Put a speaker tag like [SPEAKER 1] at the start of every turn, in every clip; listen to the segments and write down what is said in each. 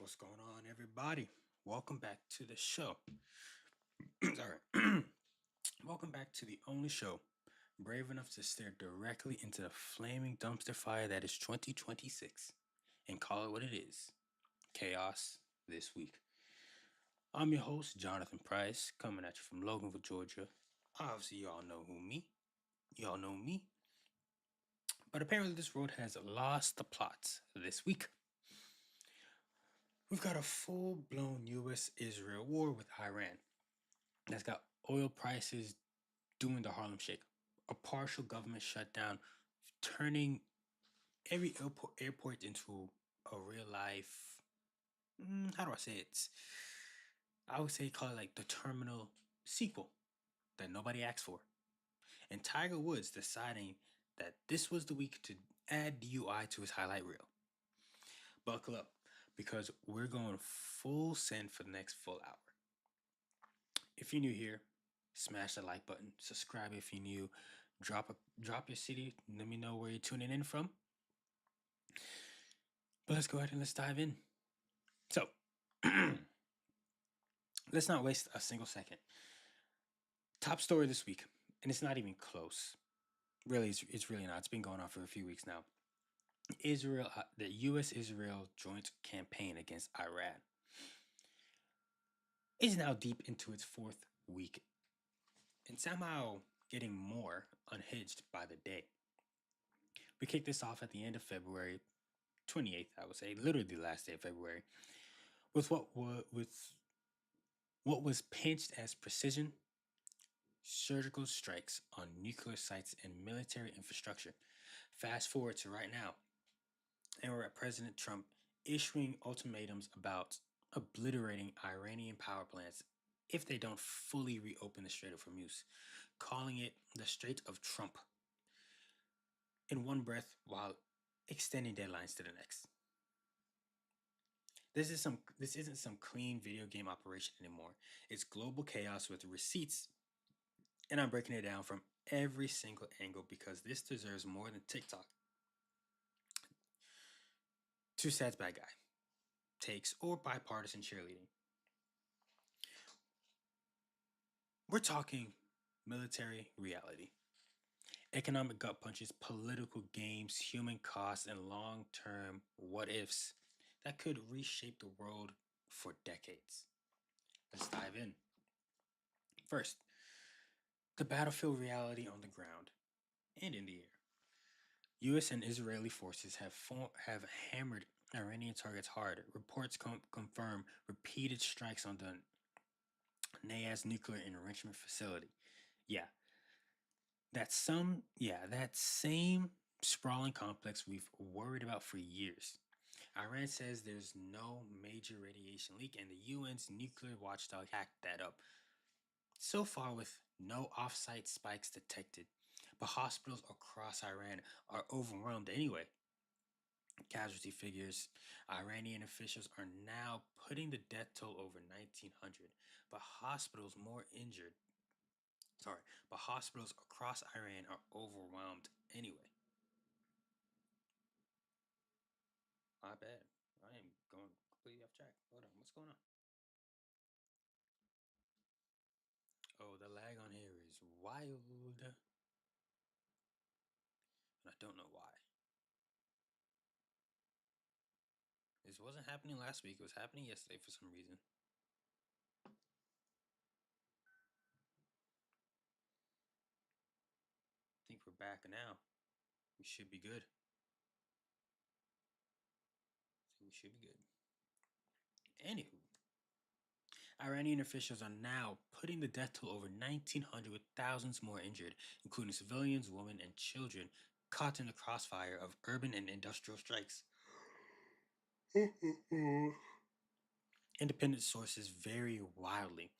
[SPEAKER 1] What's going on, everybody? Welcome back to the show. Sorry. Welcome back to the only show brave enough to stare directly into the flaming dumpster fire that is 2026 and call it what it is chaos this week. I'm your host, Jonathon Pryce, coming at you from Loganville, Georgia. Obviously, y'all know who me. Y'all know me. But apparently, this road has lost the plot this week. We've got a full blown US Israel war with Iran that's got oil prices doing the Harlem Shake, a partial government shutdown, turning every airport into a real life. How do I say it? I would say call it like the terminal sequel that nobody asked for. And Tiger Woods deciding that this was the week to add DUI to his highlight reel. Buckle up because we're going full send for the next full hour. If you're new here, smash the like button. Subscribe if you're new. Drop your city. Let me know where you're tuning in from. But let's go ahead and let's dive in. So, let's not waste a single second. Top story this week, and it's not even close. Really, it's really not. It's been going on for a few weeks now. Israel, the U.S.-Israel joint campaign against Iran is now deep into its fourth week, and somehow getting more unhinged by the day. We kicked this off at the end of February 28th, I would say, literally the last day of February, with what was pinched as precision surgical strikes on nuclear sites and military infrastructure. Fast forward to right now, and we're at President Trump issuing ultimatums about obliterating Iranian power plants if they don't fully reopen the Strait of Hormuz, calling it the Strait of Trump in one breath while extending deadlines to the next. This isn't some clean video game operation anymore. It's global chaos with receipts, and I'm breaking it down from every single angle because this deserves more than TikTok. Two sides bad guy takes or bipartisan cheerleading. We're talking military reality, economic gut punches, political games, human costs, and long-term what ifs that could reshape the world for decades. Let's dive in. First, the battlefield reality on the ground and in the air. U.S. and Israeli forces have hammered Iranian targets hard. Reports confirm repeated strikes on the Nayaz nuclear enrichment facility. Yeah, that same sprawling complex we've worried about for years. Iran says there's no major radiation leak, and the UN's nuclear watchdog hacked that up. So far, with no off-site spikes detected, but hospitals across Iran are overwhelmed anyway. Casualty figures, Iranian officials are now putting the death toll over 1,900, but hospitals across Iran are overwhelmed anyway. My bad. I am going completely off track. Hold on, what's going on? Oh, the lag on here is wild. And I don't know why. This wasn't happening last week. It was happening yesterday for some reason. I think we're back now. We should be good. We should be good. Anywho, Iranian officials are now putting the death toll over 1,900 with thousands more injured, including civilians, women, and children caught in the crossfire of urban and industrial strikes. Independent sources vary wildly,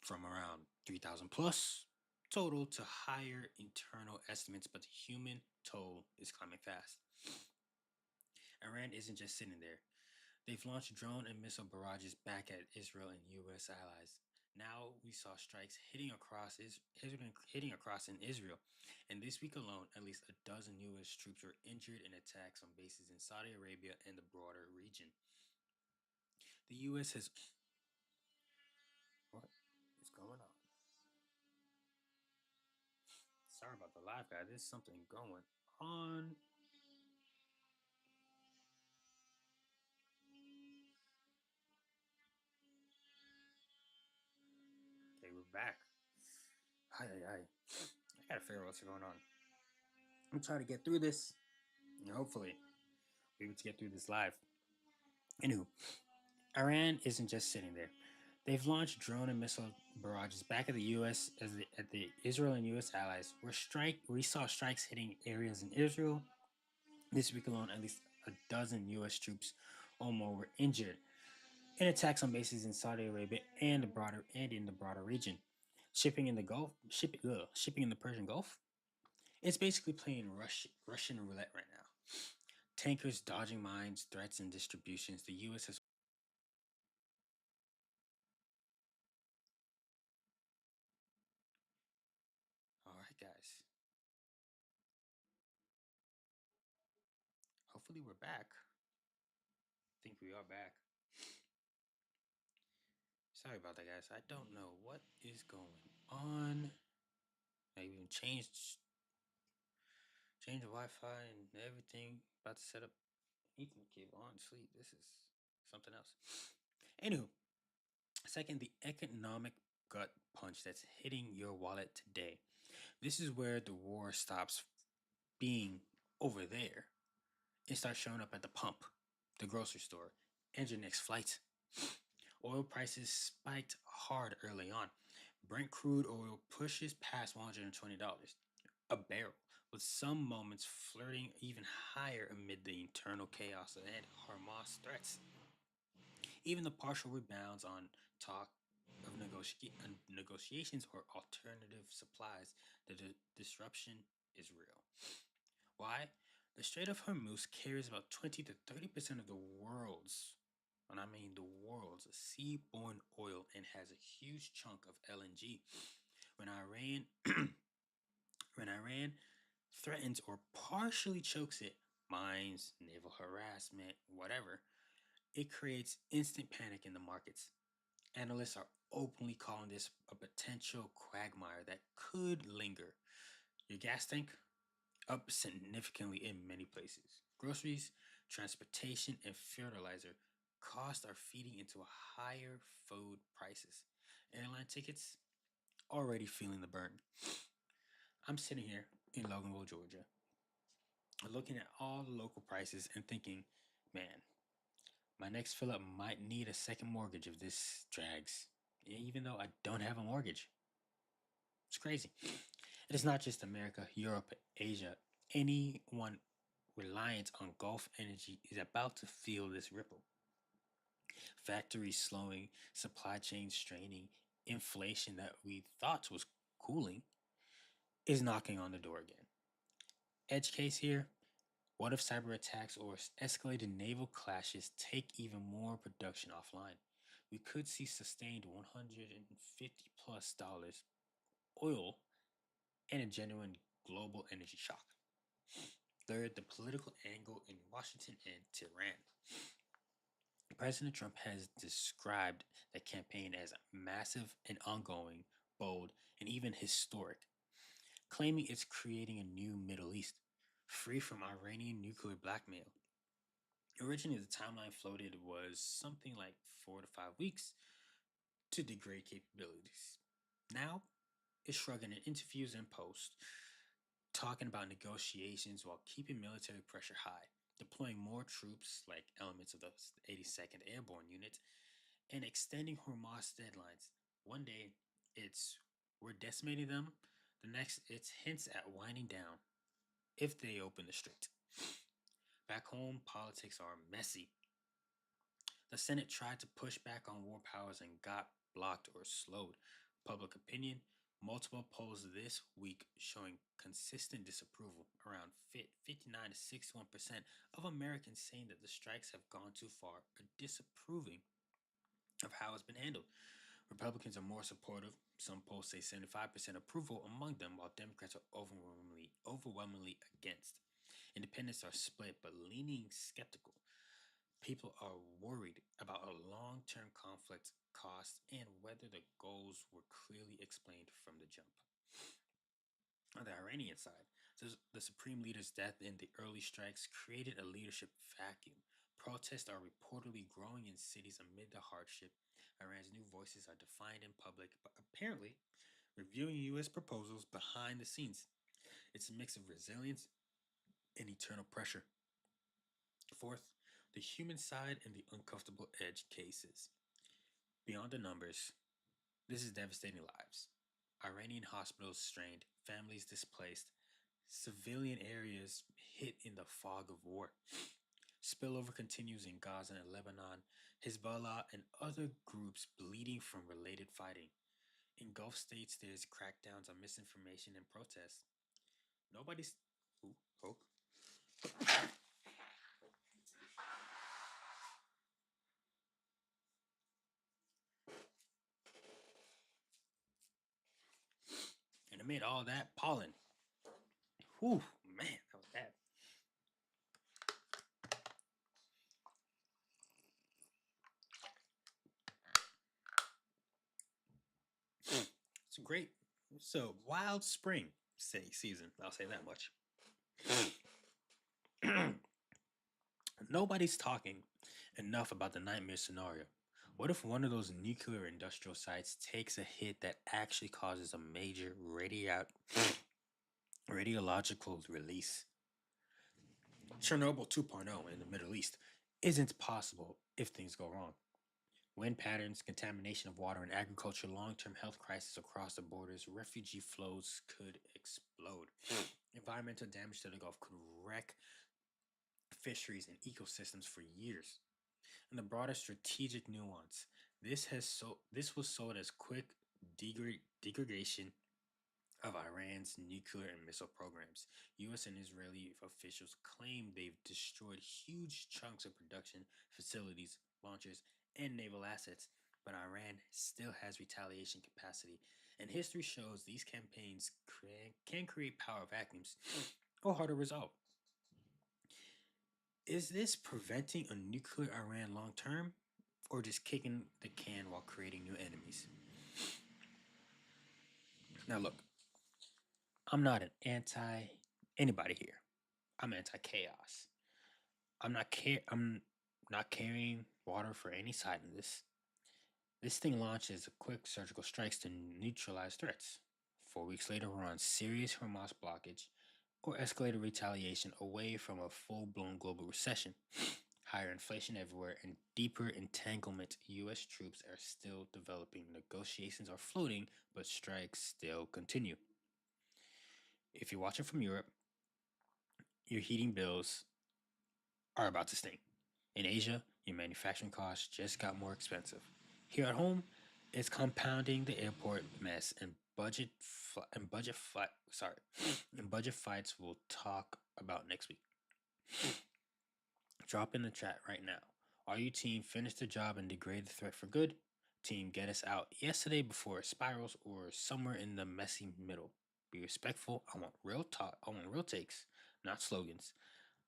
[SPEAKER 1] from around 3,000 plus total to higher internal estimates, but the human toll is climbing fast. Iran isn't just sitting there. They've launched drone and missile barrages back at Israel and U.S. allies. Now we saw strikes hitting across in Israel, and this week alone, at least a dozen U.S. troops were injured in attacks on bases in Saudi Arabia and the broader region. The U.S. has. What is going on? Sorry about the live guy. There's something going on. Okay, we're back. Hi, hi, hi. I gotta figure out what's going on. I'm trying to get through this. And hopefully, be able to get through this live. Anywho, Iran isn't just sitting there. They've launched drone and missile barrages back at the U.S. At the Israel and U.S. allies. We saw strikes hitting areas in Israel this week alone. At least a dozen U.S. troops or more were injured in attacks on bases in Saudi Arabia and in the broader region. Shipping in the Persian Gulf. It's basically playing Russian roulette right now. Tankers dodging mines, threats, and distributions. The U.S. has. All right, guys. Hopefully, we're back. I think we are back. Sorry about that, guys. I don't know what is going on. I even changed the Wi-Fi and everything. About to set up Ethernet cable on sleep. This is something else. Anywho, second, the economic gut punch that's hitting your wallet today. This is where the war stops being over there and starts showing up at the pump, the grocery store, and your next flight. Oil prices spiked hard early on. Brent crude oil pushes past $120 a barrel, with some moments flirting even higher amid the internal chaos and Hamas threats. Even the partial rebounds on talk of negotiations or alternative supplies, the disruption is real. Why? The Strait of Hormuz carries about 20 to 30% of the world's, and I mean the world's, seaborne oil and has a huge chunk of LNG. When Iran when Iran threatens or partially chokes it, mines, naval harassment, whatever, it creates instant panic in the markets. Analysts are openly calling this a potential quagmire that could linger. Your gas tank up significantly in many places. Groceries, transportation, and fertilizer costs are feeding into higher food prices. Airline tickets already feeling the burn. I'm sitting here in Loganville, Georgia, looking at all the local prices and thinking, man, my next fill up might need a second mortgage if this drags, even though I don't have a mortgage. It's crazy. It is not just America, Europe, Asia. Anyone reliant on Gulf energy is about to feel this ripple. Factories slowing, supply chains straining, inflation that we thought was cooling is knocking on the door again. Edge case here, what if cyber attacks or escalated naval clashes take even more production offline? We could see sustained 150 plus dollars oil and a genuine global energy shock. Third, the political angle in Washington and Tehran. President Trump has described the campaign as massive and ongoing, bold, and even historic, claiming it's creating a new Middle East, free from Iranian nuclear blackmail. Originally, the timeline floated was something like 4 to 5 weeks to degrade capabilities. Now, it's shrugging in interviews and posts, talking about negotiations while keeping military pressure high, deploying more troops like elements of the 82nd Airborne Unit, and extending Hamas deadlines. One day, it's we're decimating them. The next, it's hints at winding down if they open the strait. Back home, politics are messy. The Senate tried to push back on war powers and got blocked or slowed. Public opinion, multiple polls this week showing consistent disapproval, around 59 to 61% of Americans saying that the strikes have gone too far are disapproving of how it's been handled. Republicans are more supportive. Some polls say 75% approval among them, while Democrats are overwhelmingly against. Independents are split but leaning skeptical. People are worried about a long term conflict cost and whether the goals were clearly explained from the jump. On the Iranian side, the supreme leader's death in the early strikes created a leadership vacuum. Protests are reportedly growing in cities amid the hardship. Iran's new voices are defiant in public, but apparently reviewing U.S. proposals behind the scenes. It's a mix of resilience and eternal pressure. Fourth, the human side and the uncomfortable edge cases. Beyond the numbers, this is devastating lives. Iranian hospitals strained, families displaced, civilian areas hit in the fog of war. Spillover continues in Gaza and Lebanon, Hezbollah and other groups bleeding from related fighting. In Gulf states, there's crackdowns on misinformation and protests. Nobody's. Ooh, oh. And amid all that, pollen. Whew, man, that was bad. It's great. So, wild spring season. I'll say that much. Nobody's talking enough about the nightmare scenario. What if one of those nuclear industrial sites takes a hit that actually causes a major radiological release? Chernobyl 2.0 in the Middle East isn't possible if things go wrong. Wind patterns, contamination of water and agriculture, long-term health crisis across the borders, refugee flows could explode. Environmental damage to the Gulf could wreck fisheries and ecosystems for years. And the broader strategic nuance, this was sold as quick degradation of Iran's nuclear and missile programs. US and Israeli officials claim they've destroyed huge chunks of production facilities, launchers, and naval assets, but Iran still has retaliation capacity. And history shows these campaigns can create power vacuums or hard to resolve. Is this preventing a nuclear Iran long term, or just kicking the can while creating new enemies? Now, look, I'm not an anti anybody here. I'm anti chaos. I'm not carrying water for any side in this. This thing launches quick surgical strikes to neutralize threats. 4 weeks later, we're on serious Hamas blockage or escalated retaliation away from a full blown global recession. Higher inflation everywhere and deeper entanglement. US troops are still developing. Negotiations are floating, but strikes still continue. If you're watching from Europe, your heating bills are about to sting. In Asia, your manufacturing costs just got more expensive. Here at home, it's compounding the airport mess and budget fights we'll talk about next week. Drop in the chat right now. Are you team finish the job and degrade the threat for good? Team get us out yesterday before it spirals, or somewhere in the messy middle? Be respectful. I want real talk. I want real takes, not slogans.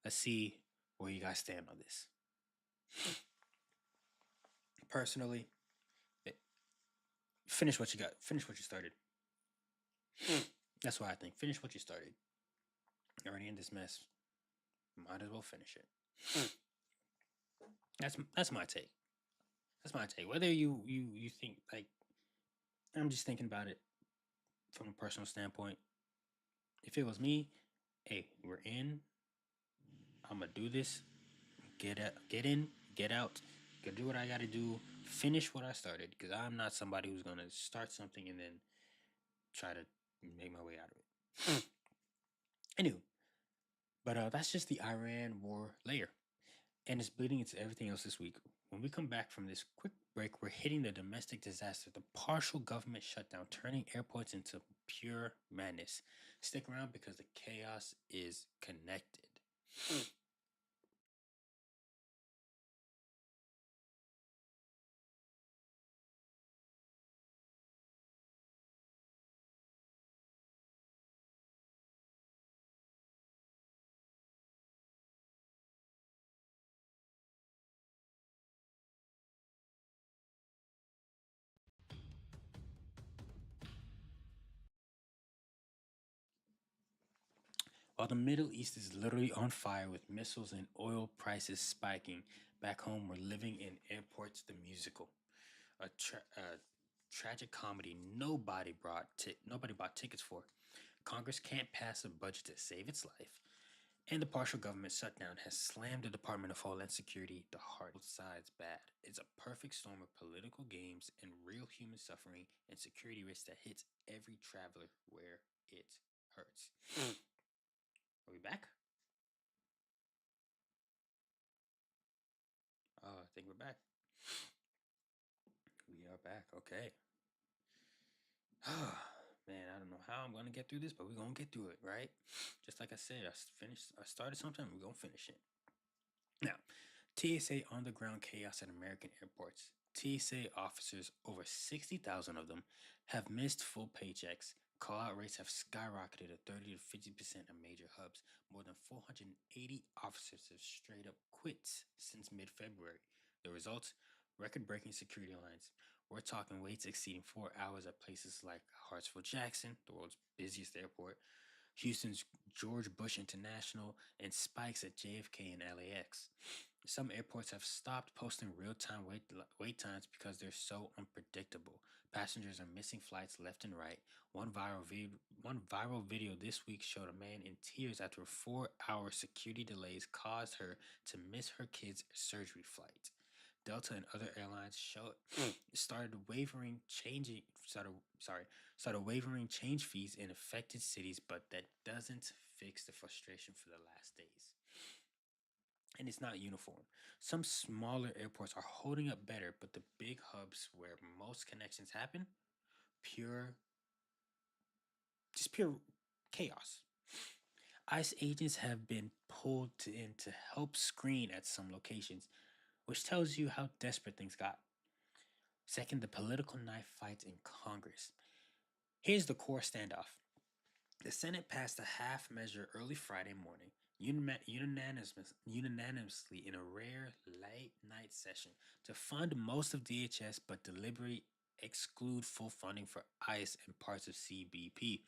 [SPEAKER 1] Let's see where you guys stand on this. Personally, finish what you got. Finish what you started. That's why I think. Finish what you started. You're already in this mess. Might as well finish it. That's my take. That's my take. Whether you think like, I'm just thinking about it from a personal standpoint. If it was me, hey, we're in. I'm gonna do this. Get in, get out. Gotta do what I gotta do. Finish what I started, because I'm not somebody who's gonna start something and then try to make my way out of it. Anyway, but that's just the Iran war layer, and it's bleeding into everything else this week. When we come back from this quick break, we're hitting the domestic disaster, the partial government shutdown, turning airports into pure madness. Stick around because the chaos is connected. While the Middle East is literally on fire with missiles and oil prices spiking, back home we're living in Airports the Musical, a tragic comedy nobody bought tickets for. Congress can't pass a budget to save its life, and the partial government shutdown has slammed the Department of Homeland Security the hard. Both sides bad. It's a perfect storm of political games and real human suffering and security risk that hits every traveler where it hurts. Are we back? I think we're back. We are back. Okay. Man, I don't know how I'm gonna get through this, but we're gonna get through it, right? Just like I said, I started sometime, we're gonna finish it. Now, TSA on the ground chaos at American airports. TSA officers, over 60,000 of them, have missed full paychecks. Call out rates have skyrocketed to 30 to 50% of major hubs. More than 480 officers have straight up quit since mid February. The results? Record breaking security lines. We're talking waits exceeding 4 hours at places like Hartsfield Jackson, the world's busiest airport, Houston's George Bush International, and spikes at JFK and LAX. Some airports have stopped posting real-time wait times because they're so unpredictable. Passengers are missing flights left and right. One viral video this week showed a man in tears after 4-hour security delays caused her to miss her kid's surgery flight. Delta and other airlines started started wavering change fees in affected cities, but that doesn't fix the frustration for the last days. And it's not uniform. Some smaller airports are holding up better, but the big hubs where most connections happen, pure pure chaos. ICE agents have been in to help screen at some locations, which tells you how desperate things got. Second, the political knife fights in Congress. Here's the core standoff. The Senate passed a half measure early Friday morning, unanimously in a rare late night session to fund most of DHS but deliberately exclude full funding for ICE and parts of CBP.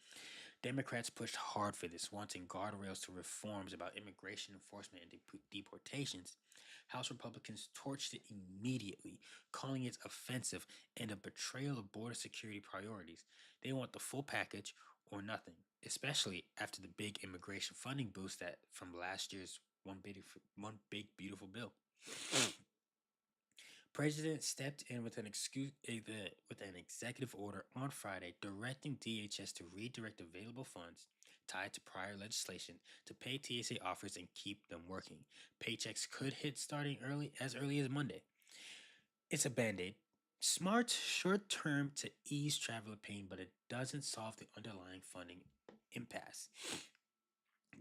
[SPEAKER 1] Democrats pushed hard for this, wanting guardrails to reforms about immigration enforcement and deportations. House Republicans torched it immediately, calling it offensive and a betrayal of border security priorities. They want the full package or nothing, especially after the big immigration funding boost that from last year's one big beautiful bill. President stepped in with with an executive order on Friday directing DHS to redirect available funds tied to prior legislation to pay TSA offers and keep them working. Paychecks could hit starting early as Monday. It's a band-aid. Smart short term to ease traveler pain, but it doesn't solve the underlying funding impasse.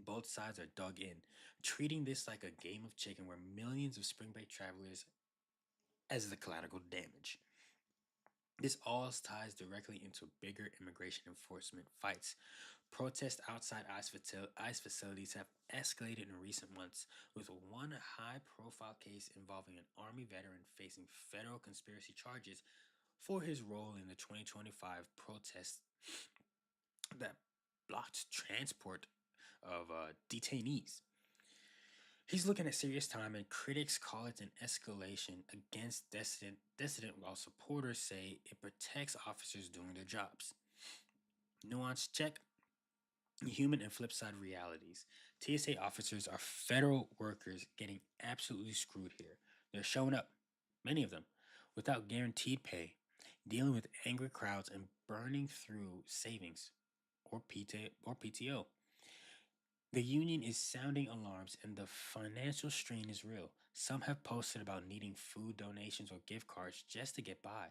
[SPEAKER 1] Both sides are dug in, treating this like a game of chicken where millions of spring break travelers as the collateral damage. This all ties directly into bigger immigration enforcement fights. Protests outside ICE facilities have escalated in recent months, with one high profile case involving an Army veteran facing federal conspiracy charges for his role in the 2025 protests that blocked transport of detainees. He's looking at serious time, and critics call it an escalation against dissident, while supporters say it protects officers doing their jobs. Nuance check. Human and flip side realities. TSA officers are federal workers getting absolutely screwed here. They're showing up, many of them, without guaranteed pay, dealing with angry crowds and burning through savings or PTO. The union is sounding alarms and the financial strain is real. Some have posted about needing food donations or gift cards just to get by.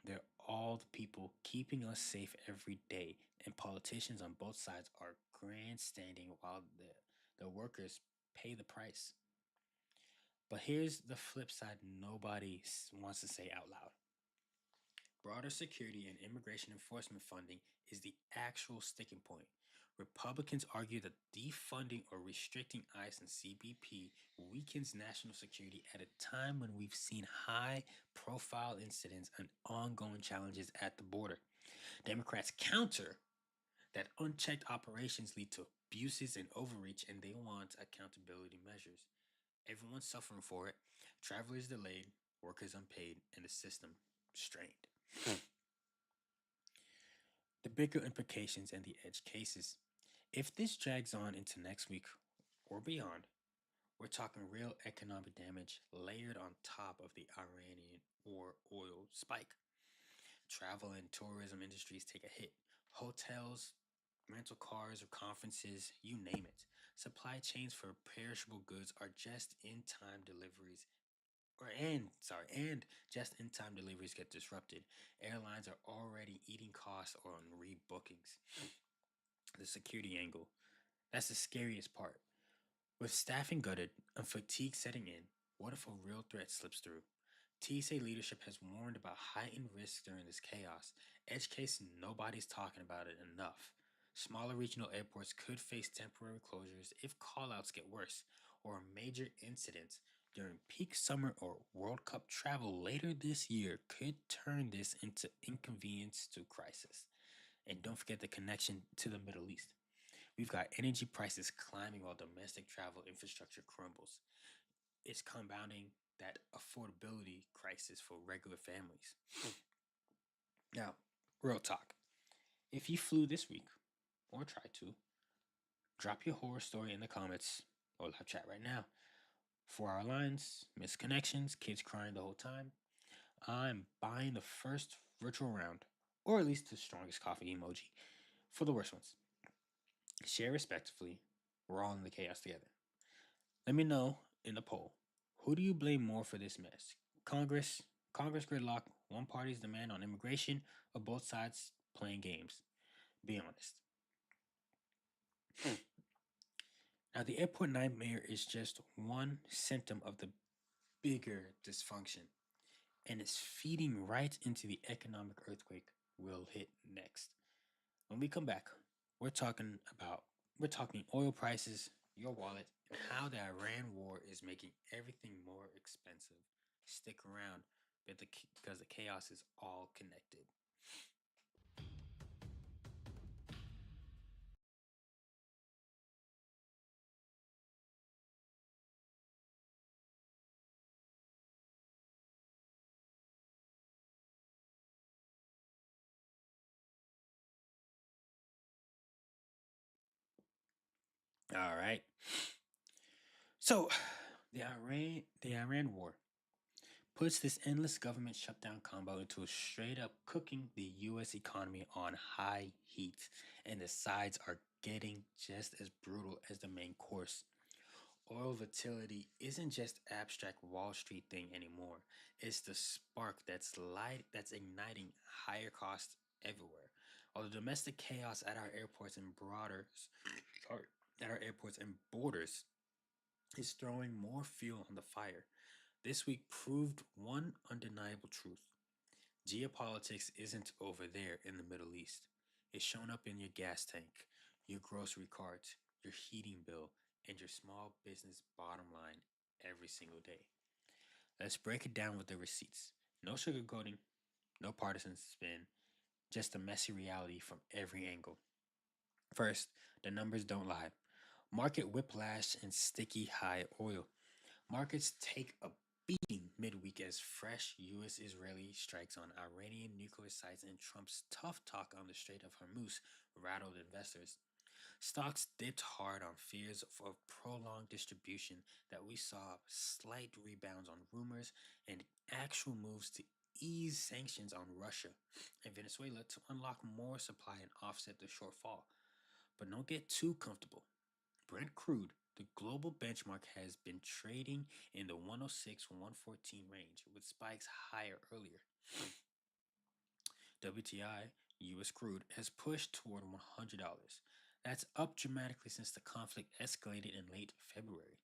[SPEAKER 1] They're all the people keeping us safe every day, and politicians on both sides are grandstanding while the workers pay the price. But here's the flip side nobody wants to say out loud. Broader security and immigration enforcement funding is the actual sticking point. Republicans argue that defunding or restricting ICE and CBP weakens national security at a time when we've seen high profile incidents and ongoing challenges at the border. Democrats counter that unchecked operations lead to abuses and overreach, and they want accountability measures. Everyone's suffering for it. Travelers delayed, workers unpaid, and the system strained. The bigger implications and the edge cases. If this drags on into next week or beyond, we're talking real economic damage layered on top of the Iranian or oil spike. Travel and tourism industries take a hit. Hotels, rental cars or conferences, you name it. Supply chains for perishable goods are just in time deliveries and just in time deliveries get disrupted. Airlines are already eating costs on rebookings. The security angle. That's the scariest part. With staffing gutted and fatigue setting in, what if a real threat slips through? TSA leadership has warned about heightened risks during this chaos. Edge case, nobody's talking about it enough. Smaller regional airports could face temporary closures if callouts get worse, or a major incident during peak summer or World Cup travel later this year could turn this into inconvenience to crisis. And don't forget the connection to the Middle East. We've got energy prices climbing while domestic travel infrastructure crumbles. It's compounding that affordability crisis for regular families. Now, real talk. If you flew this week, or tried to, drop your horror story in the comments or live chat right now. 4 hour lines, missed connections, kids crying the whole time. I'm buying the first virtual round, or at least the strongest coffee emoji, for the worst ones. Share respectively. We're all in the chaos together. Let me know in the poll. Who do you blame more for this mess? Congress, Congress gridlock, one party's demand on immigration, or both sides playing games? Be honest. Now, the airport nightmare is just one symptom of the bigger dysfunction, and it's feeding right into the economic earthquake we'll hit next. When we come back, we're talking about we're talking oil prices, your wallet, and how the Iran war is making everything more expensive. Stick around, because the chaos is all connected. All right. So, the Iran war puts this endless government shutdown combo into a straight up cooking the US economy on high heat, and the sides are getting just as brutal as the main course. Oil volatility isn't just abstract Wall Street thing anymore. It's the spark that's igniting higher costs everywhere. While the domestic chaos at our airports and sorry, at our airports and borders is throwing more fuel on the fire. This week proved one undeniable truth. Geopolitics isn't over there in the Middle East. It's shown up in your gas tank, your grocery cart, your heating bill, and your small business bottom line every single day. Let's break it down with the receipts. No sugarcoating, no partisan spin, just a messy reality from every angle. First, the numbers don't lie. Market whiplash and sticky high oil. Markets take a beating midweek as fresh US Israeli strikes on Iranian nuclear sites and Trump's tough talk on the Strait of Hormuz rattled investors. Stocks dipped hard on fears of prolonged distribution that we saw slight rebounds on rumors and actual moves to ease sanctions on Russia and Venezuela to unlock more supply and offset the shortfall. But don't get too comfortable. Brent crude, the global benchmark, has been trading in the 106 114 range with spikes higher earlier. WTI, US crude, has pushed toward $100. That's up dramatically since the conflict escalated in late February.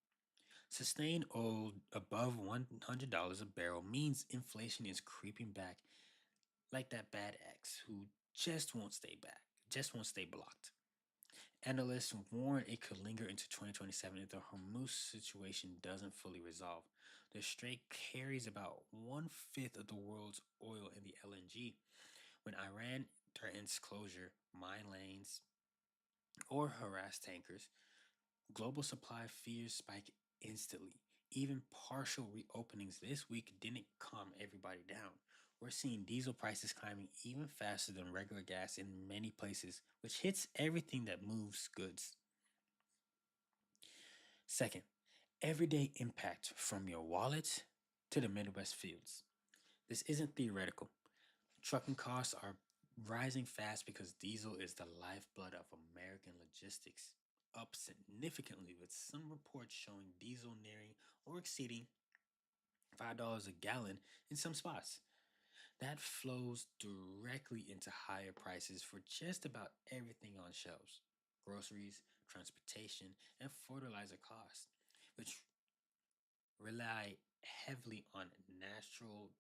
[SPEAKER 1] Sustained oil above $100 a barrel means inflation is creeping back like that bad ex who just won't stay blocked. Analysts warn it could linger into 2027 if the Hormuz situation doesn't fully resolve. The strait carries about one fifth of the world's oil in the LNG. When Iran threatens closure, mine lanes, or harass tankers, global supply fears spike instantly. Even partial reopenings this week didn't calm everybody down. We're seeing diesel prices climbing even faster than regular gas in many places, which hits everything that moves goods. Second, everyday impact from your wallet to the Midwest fields. This isn't theoretical. Trucking costs are rising fast because diesel is the lifeblood of American logistics, up significantly with some reports showing diesel nearing or exceeding $5 a gallon in some spots. That flows directly into higher prices for just about everything on shelves: groceries, transportation, and fertilizer costs, which rely rely heavily on natural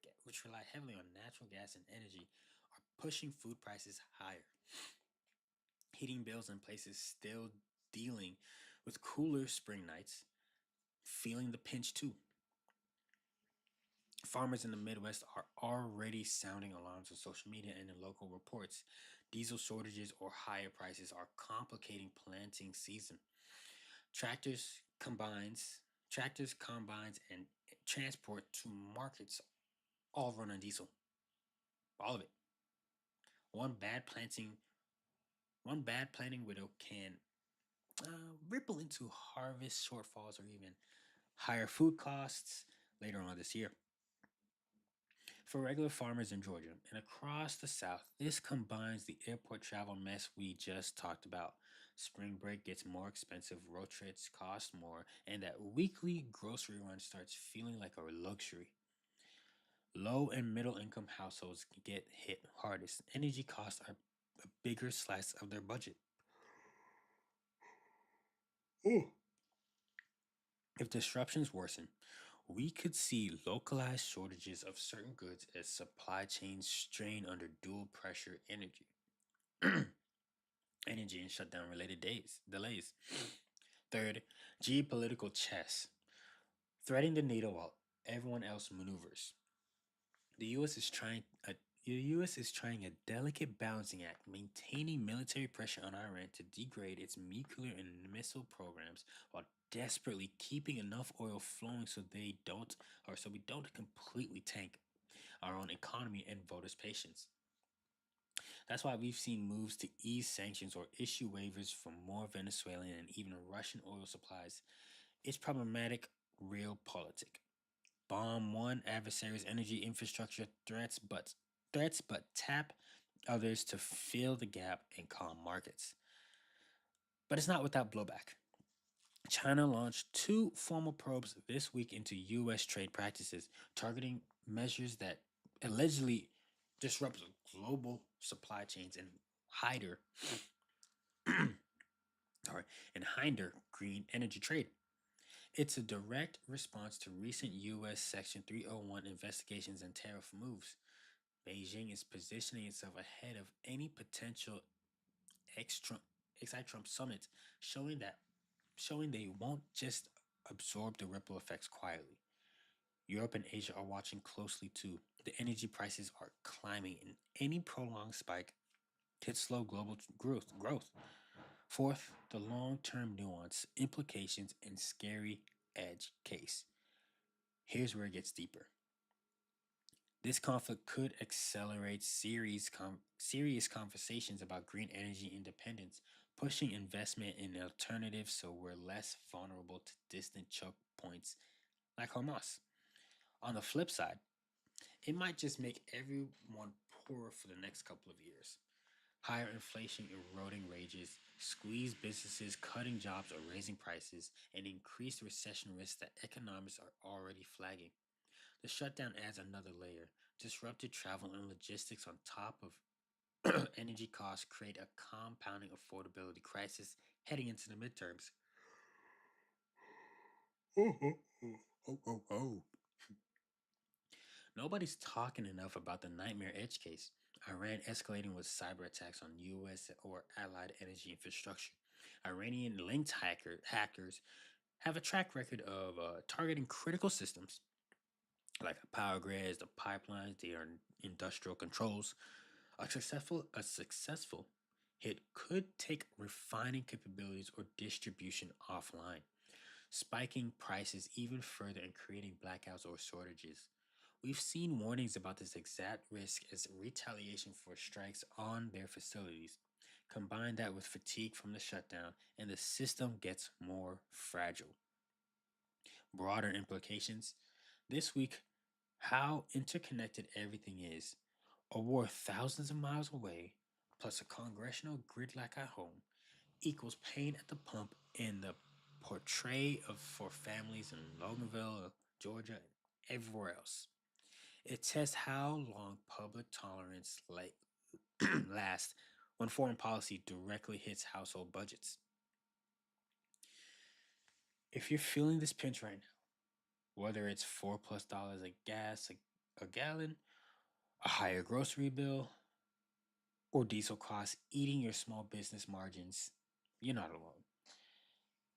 [SPEAKER 1] gas and energy, are pushing food prices higher. Heating bills in places still dealing with cooler spring nights, feeling the pinch too. Farmers in the Midwest are already sounding alarms on social media and in local reports. Diesel shortages or higher prices are complicating planting season. Tractors, combines, Tractors, combines, and transport to markets all run on diesel. All of it. One bad planting, one bad planting window can ripple into harvest shortfalls or even higher food costs later on this year. For regular farmers in Georgia and across the South, this combines the airport travel mess we just talked about. Spring break gets more expensive, road trips cost more, and that weekly grocery run starts feeling like a luxury. Low and middle income households get hit hardest. Energy costs are a bigger slice of their budget. Ooh. If disruptions worsen, we could see localized shortages of certain goods as supply chains strain under dual pressure energy and shutdown related delays. Third, geopolitical chess, threading the needle while everyone else maneuvers. The US is trying a the US is trying a delicate balancing act, maintaining military pressure on Iran to degrade its nuclear and missile programs while desperately keeping enough oil flowing so we don't completely tank our own economy and voters' patience. That's why we've seen moves to ease sanctions or issue waivers for more Venezuelan and even Russian oil supplies. It's problematic realpolitik. Bomb one adversary's energy infrastructure threats, but tap others to fill the gap and calm markets. But it's not without blowback. China launched two formal probes this week into U.S. trade practices, targeting measures that allegedly disrupt global supply chains and hinder, sorry, and hinder green energy trade. It's a direct response to recent U.S. Section 301 investigations and tariff moves. Beijing is positioning itself ahead of any potential ex-Trump, ex-Trump summit, showing that showing they won't just absorb the ripple effects quietly. Europe and Asia are watching closely too. The energy prices are climbing, and any prolonged spike could slow global growth. Fourth, the long-term nuance, implications, and scary edge case. Here's where it gets deeper. This conflict could accelerate serious conversations about green energy independence, pushing investment in alternatives so we're less vulnerable to distant choke points like Hamas. On the flip side, it might just make everyone poorer for the next couple of years. Higher inflation eroding wages, squeezed businesses cutting jobs or raising prices, and increased recession risks that economists are already flagging. The shutdown adds another layer. Disrupted travel and logistics on top of energy costs create a compounding affordability crisis heading into the midterms. Oh, oh, oh, oh, oh, oh. Nobody's talking enough about the nightmare edge case. Iran escalating with cyber attacks on U.S. or allied energy infrastructure. Iranian linked hackers have a track record of targeting critical systems like the power grids, the pipelines, their industrial controls. A successful hit could take refining capabilities or distribution offline, spiking prices even further and creating blackouts or shortages. We've seen warnings about this exact risk as retaliation for strikes on their facilities. Combine that with fatigue from the shutdown, and the system gets more fragile. Broader implications this week, how interconnected everything is. A war thousands of miles away, plus a congressional gridlock at home, equals pain at the pump in the portray of for families in Loganville, Georgia, and everywhere else. It tests how long public tolerance lasts when foreign policy directly hits household budgets. If you're feeling this pinch right now, whether it's $4+ a gas a gallon, a higher grocery bill, or diesel costs eating your small business margins, you're not alone.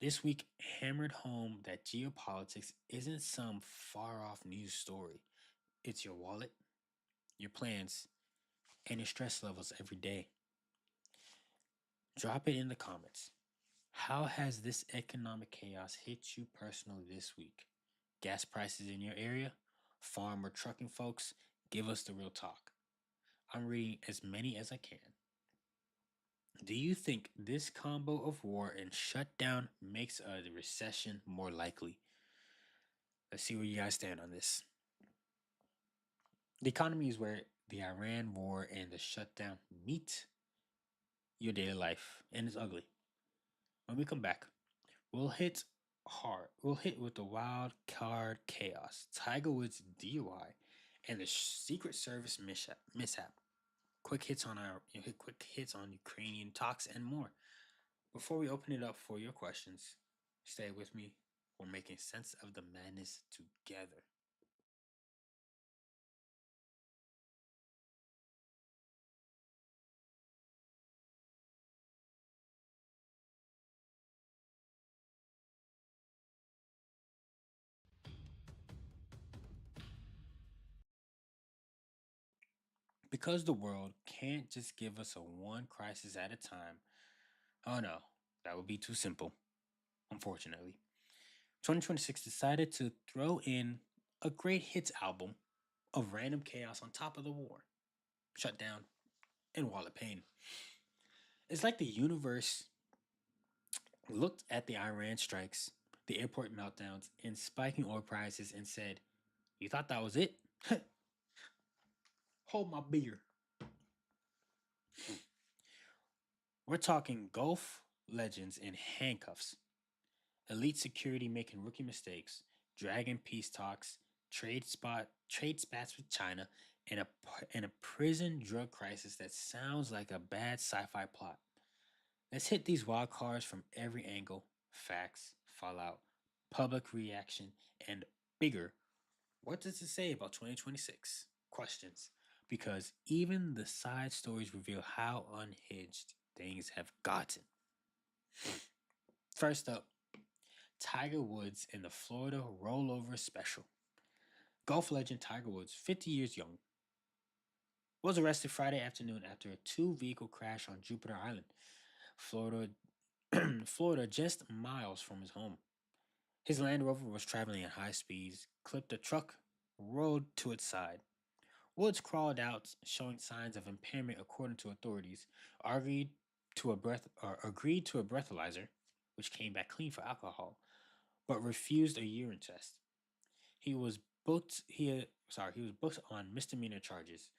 [SPEAKER 1] This week hammered home that geopolitics isn't some far off news story. It's your wallet, your plans, and your stress levels every day. Drop it in the comments. How has this economic chaos hit you personally this week? Gas prices in your area? Farm or trucking folks? Give us the real talk. I'm reading as many as I can. Do you think this combo of war and shutdown makes a recession more likely? Let's see where you guys stand on this. The economy is where the Iran war and the shutdown meet your daily life, and it's ugly. When we come back, we'll hit hard. We'll hit with the wild card chaos, Tiger Woods DUI, and the Secret Service mishap. Quick hits on Ukrainian talks and more. Before we open it up for your questions, stay with me. We're making sense of the madness together. Because the world can't just give us a one crisis at a time. Oh no, that would be too simple, unfortunately. 2026 decided to throw in a great hits album of random chaos on top of the war, shutdown, and wallet pain. It's like the universe looked at the Iran strikes, the airport meltdowns, and spiking oil prices and said, "You thought that was it? Hold my beer." We're talking Gulf legends in handcuffs, elite security making rookie mistakes, dragging peace talks, trade spats with China, and a prison drug crisis that sounds like a bad sci-fi plot. Let's hit these wild cards from every angle: facts, fallout, public reaction, and bigger. What does it say about 2026? Questions. Because even the side stories reveal how unhinged things have gotten. First up, Tiger Woods in the Florida rollover special. Golf legend Tiger Woods, 50 years young, was arrested Friday afternoon after a two-vehicle crash on Jupiter Island, Florida, Florida, just miles from his home. His Land Rover was traveling at high speeds, clipped a truck, rolled to its side. Woods crawled out, showing signs of impairment according to authorities, agreed agreed to a breathalyzer, which came back clean for alcohol, but refused a urine test. He was he was booked on misdemeanor charges,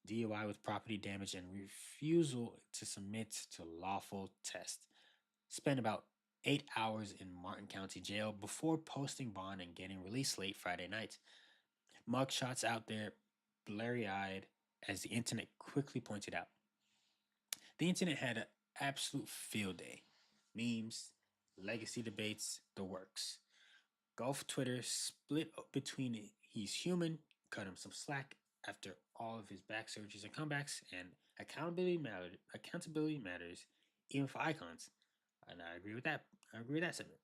[SPEAKER 1] DUI with property damage and refusal to submit to lawful test. Spent about 8 hours in Martin County Jail before posting bond and getting released late Friday night. Mugshots out there, blurry eyed, as the internet quickly pointed out. The internet had an absolute field day. Memes, legacy debates, the works. Golf Twitter split up between he's human, cut him some slack after all of his back surgeries and comebacks, and accountability matters, even for icons. And I agree with that. I agree with that sentiment.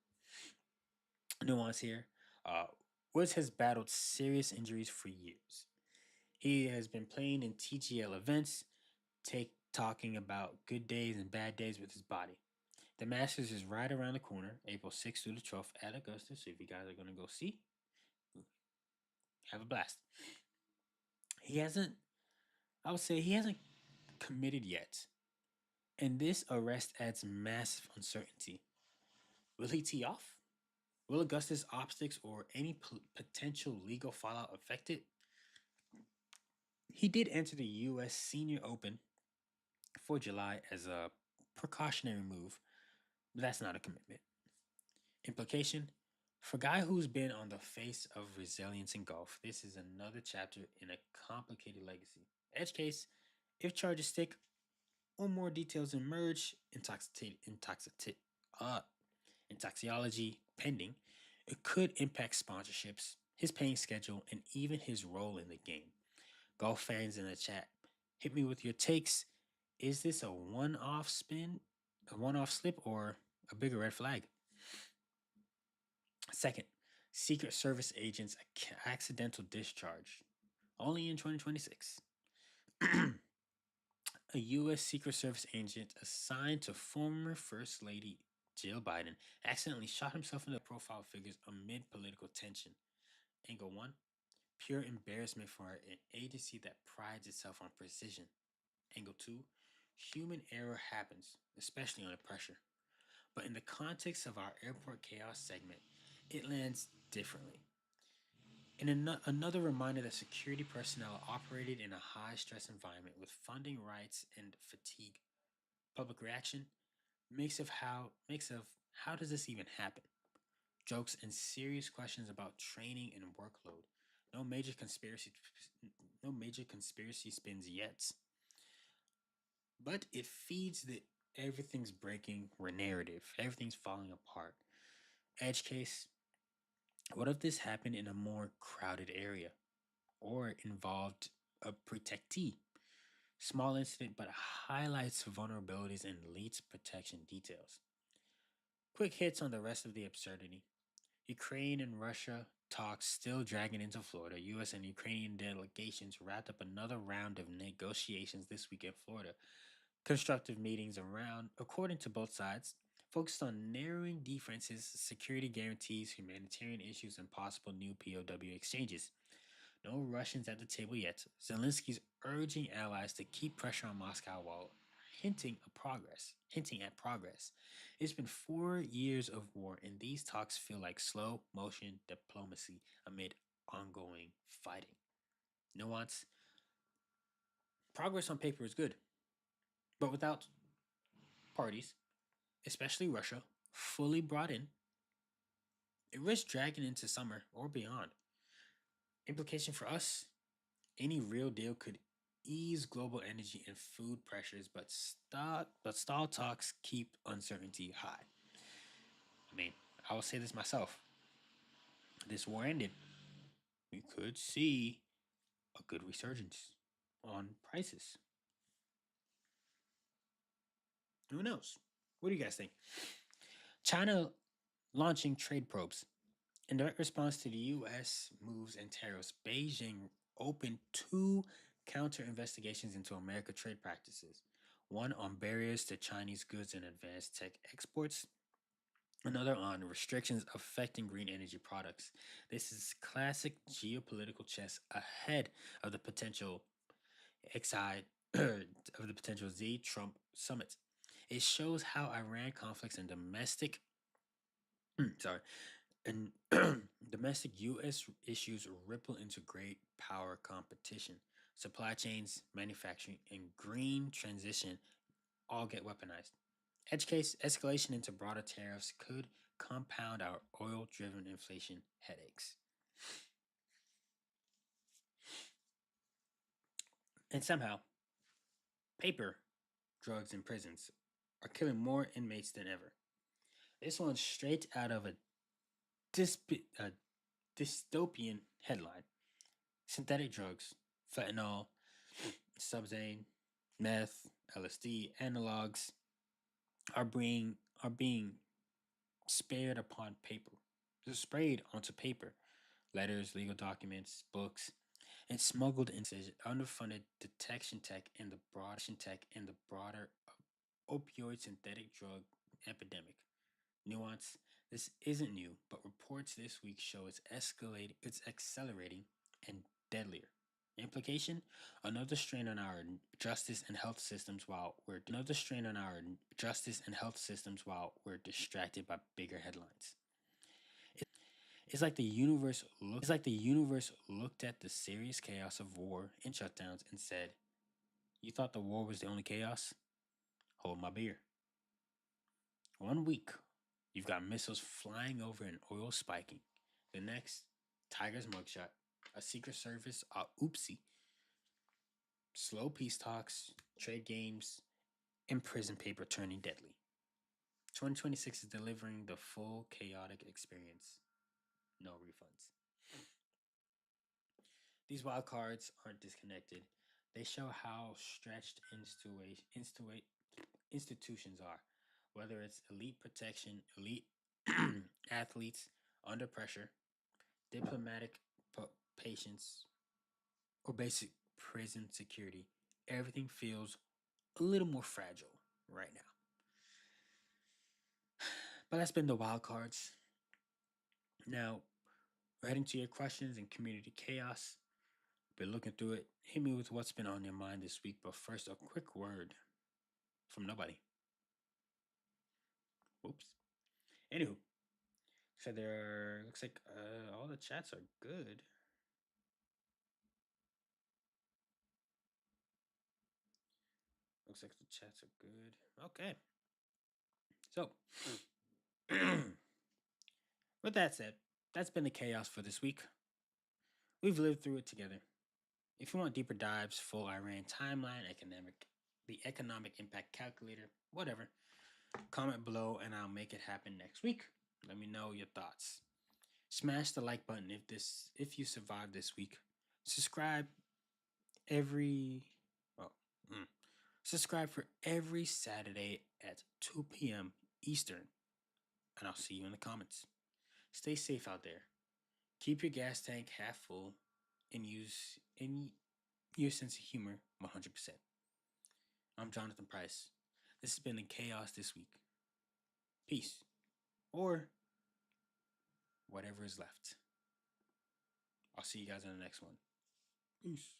[SPEAKER 1] Nuance here. Uh, Woods has battled serious injuries for years. He has been playing in TGL events, talking about good days and bad days with his body. The Masters is right around the corner, April 6th through the 12th at Augusta. So if you guys are going to go see, have a blast. He hasn't, I would say, he hasn't committed yet. And this arrest adds massive uncertainty. Will he tee off? Will Augusta's optics or any potential legal fallout affect it? He did enter the U.S. Senior Open for July as a precautionary move, but that's not a commitment. Implication: for a guy who's been on the face of resilience in golf, this is another chapter in a complicated legacy. Edge case: if charges stick or more details emerge, uh, intoxicology pending, it could impact sponsorships, his paying schedule, and even his role in the game. Golf fans in the chat, hit me with your takes. Is this a one-off spin, a one-off slip, or a bigger red flag? Second, Secret Service agents accidental discharge, only in 2026. A U.S. Secret Service agent assigned to former First Lady Jill Biden accidentally shot himself in the profile figures amid political tension. Angle 1: pure embarrassment for an agency that prides itself on precision. Angle 2: human error happens, especially under pressure. But in the context of our airport chaos segment, it lands differently. In another reminder that security personnel operated in a high stress environment with funding rights and fatigue. Public reaction: makes of how does this even happen? Jokes and serious questions about training and workload. No major conspiracy no major conspiracy spins yet. But it feeds the everything's breaking narrative. Everything's falling apart. Edge case: what if this happened in a more crowded area or involved a protectee? Small incident, but highlights vulnerabilities and leads protection details. Quick hits on the rest of the absurdity. Ukraine and Russia talks still dragging into Florida. US and Ukrainian delegations wrapped up another round of negotiations this week in Florida. Constructive meetings around, according to both sides, focused on narrowing differences, security guarantees, humanitarian issues, and possible new POW exchanges. No Russians at the table yet. Zelensky's urging allies to keep pressure on Moscow while hinting at progress. It's been 4 years of war, and these talks feel like slow motion diplomacy amid ongoing fighting. Nuance: progress on paper is good, but without parties, especially Russia, fully brought in, it risks dragging into summer or beyond. Implication for us: any real deal could ease global energy and food pressures, but stall talks keep uncertainty high. I mean, I will say this myself. This war ended, we could see a good resurgence on prices. Who knows? What do you guys think? China launching trade probes. In direct response to the US moves and tariffs, Beijing opened two counter investigations into American trade practices: one on barriers to Chinese goods and advanced tech exports, another on restrictions affecting green energy products. This is classic geopolitical chess ahead of the potential XI of the potential Z Trump summit. It shows how Iran conflicts and sorry, and domestic U.S. issues ripple into great power competition. Supply chains, manufacturing, and green transition all get weaponized. Edge case: escalation into broader tariffs could compound our oil driven inflation headaches. And somehow, paper, drugs, and prisons are killing more inmates than ever. This one's straight out of a dystopian headline: synthetic drugs, fentanyl, subzane, meth, LSD, analogs are being spared upon paper. They're sprayed onto paper. Letters, legal documents, books. and smuggled in underfunded detection tech and the broader opioid synthetic drug epidemic. Nuance: this isn't new, but reports this week show it's accelerating and deadlier. Implication: another strain on our justice and health systems while we're distracted by bigger headlines. It's like the universe looked at the serious chaos of war and shutdowns and said, "You thought the war was the only chaos? Hold my beer." 1 week, you've got missiles flying over and oil spiking. The next, Tiger's mugshot, a Secret Service oopsie, slow peace talks, trade games, and prison paper turning deadly. 2026 is delivering the full chaotic experience. No refunds. These wild cards aren't disconnected. They show how stretched institutions are, whether it's elite protection, elite athletes under pressure, diplomatic patience, or basic prison security. Everything feels a little more fragile right now. But that's been the wild cards. Now, we're heading to your questions and community chaos. Been looking through it. Hit me with what's been on your mind this week. But first, a quick word from nobody. Oops. Anywho, so there looks like all the chats are good. Looks like the chats are good. Okay. So, with that said, that's been the chaos for this week. We've lived through it together. If you want deeper dives, full Iran timeline, the economic impact calculator, whatever, comment below and I'll make it happen next week. Let me know your thoughts. Smash the like button if you survived this week. Subscribe every well, subscribe for every Saturday at 2 p.m. Eastern, and I'll see you in the comments. Stay safe out there. Keep your gas tank half full and use your sense of humor 100%. I'm Jonathon Pryce. This has been the chaos this week. Peace. Or whatever is left. I'll see you guys in the next one. Peace.